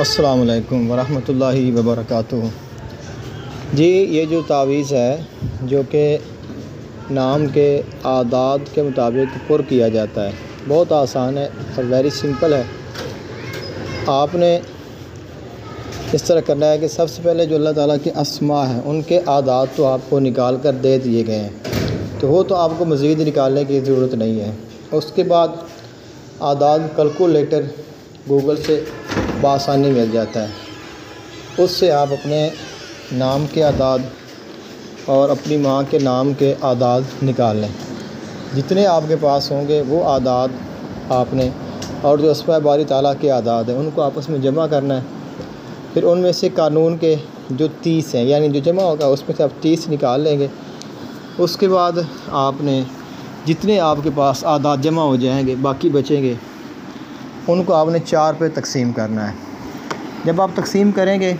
अस्सलामु अलैकुम वरहमतुल्लाहि वबरकातुहू। जी, ये जो तावीज़ है जो कि नाम के आदाद के मुताबिक पुर किया जाता है, बहुत आसान है और वेरी सिंपल है। आपने इस तरह करना है कि सबसे पहले जो अल्लाह ताला के अस्मा हैं उनके आदाद तो आपको निकाल कर दे दिए गए हैं, तो वो तो आपको मज़ीद निकालने की ज़रूरत नहीं है। उसके बाद आदाद कैलकुलेटर गूगल से बआसानी मिल जाता है, उससे आप अपने नाम के आदाद और अपनी माँ के नाम के आदाद निकाल लें। जितने आपके पास होंगे वो आदाद आपने, और जो अस्मा बारी ताला के आदाद हैं उनको आपस में जमा करना है। फिर उनमें से कानून के जो 30 हैं, यानी जो जमा होगा उसमें से आप 30 निकाल लेंगे। उसके बाद आपने जितने आपके पास आदाद जमा हो जाएंगे, बाकी बचेंगे, उनको आपने 4 पे तकसीम करना है। जब आप तकसीम करेंगे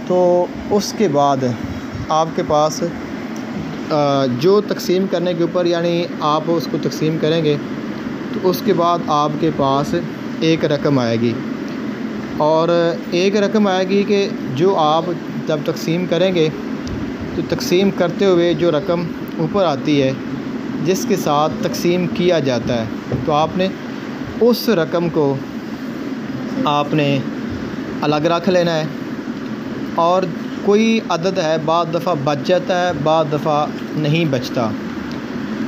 तो उसके बाद आपके पास जो तकसीम करने के ऊपर, यानी आप उसको तकसीम करेंगे तो उसके बाद आपके पास एक रकम आएगी, और एक रकम आएगी कि जो आप जब तकसीम करेंगे तो तकसीम करते हुए जो रकम ऊपर आती है जिसके साथ तकसीम किया जाता है, तो आपने उस रकम को आपने अलग रख लेना है। और कोई अदद है बाद दफ़ा बच जाता है, बाद दफ़ा नहीं बचता।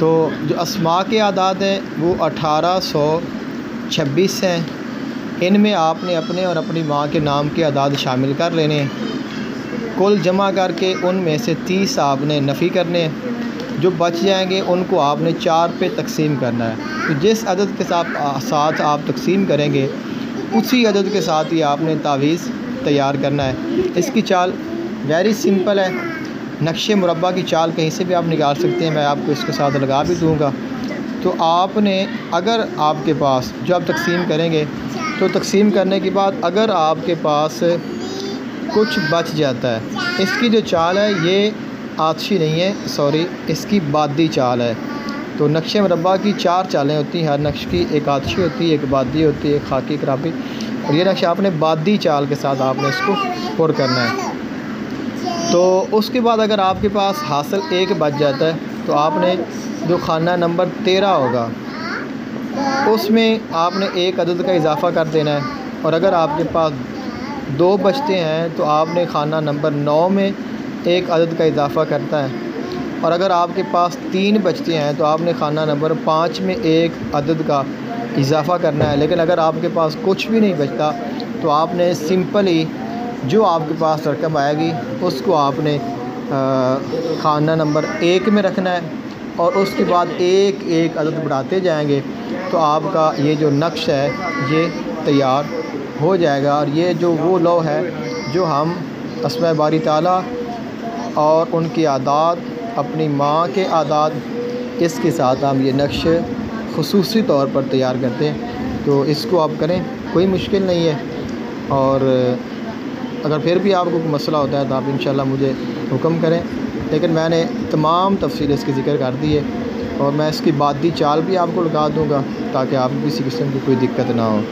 तो जो अस्मा के आदाद हैं वो 1826 हैं। इनमें आपने अपने और अपनी माँ के नाम के आदाद शामिल कर लेने हैं। कुल जमा करके उनमें से 30 आपने नफ़ी करने हैं। जो बच जाएंगे उनको आपने 4 पे तकसीम करना है। तो जिस अदद के साथ आप तकसीम करेंगे उसी अदद के साथ ही आपने तावीज़ तैयार करना है। इसकी चाल वेरी सिंपल है, नक्शे मुरब्बा की चाल कहीं से भी आप निकाल सकते हैं, मैं आपको इसके साथ लगा भी दूँगा। तो आपने, अगर आपके पास जो आप तकसीम करेंगे तो तकसीम करने के बाद अगर आपके पास कुछ बच जाता है, इसकी जो चाल है ये आतशी नहीं है, सॉरी, इसकी बादी चाल है। तो नक्शे मुरब्बा की 4 चालें होती हैं, हर नक्श की एक आतशी होती है, एक बादी होती है, एक खाकी कराबी, और ये नक्शा आपने बादी चाल के साथ आपने इसको पुर करना है। तो उसके बाद अगर आपके पास हासिल एक बच जाता है तो आपने जो खाना नंबर 13 होगा उसमें आपने एक अदद का इजाफ़ा कर देना है। और अगर आपके पास 2 बचते हैं तो आपने खाना नंबर 9 में एक अदद का इजाफ़ा करता है। और अगर आपके पास 3 बचते हैं तो आपने खाना नंबर 5 में एक अदद का इजाफ़ा करना है। लेकिन अगर आपके पास कुछ भी नहीं बचता तो आपने सिंपली जो आपके पास रकम आएगी उसको आपने खाना नंबर 1 में रखना है, और उसके बाद एक एक अदद बढ़ाते जाएंगे तो आपका ये जो नक्श है ये तैयार हो जाएगा। और ये जो वो लौ है जो हम अस्मा बारी ताला और उनके आदाद, अपनी माँ के आदाद, इसके साथ हम ये नक्श ख़ुसूसी तौर पर तैयार करते हैं। तो इसको आप करें, कोई मुश्किल नहीं है। और अगर फिर भी आपको कोई मसला होता है तो आप इंशाल्लाह मुझे हुक्म करें, लेकिन मैंने तमाम तफसील इसकी ज़िक्र कर दी है, और मैं इसकी बादी चाल भी आपको लगा दूँगा ताकि आपको किसी किस्म की कोई दिक्कत ना हो।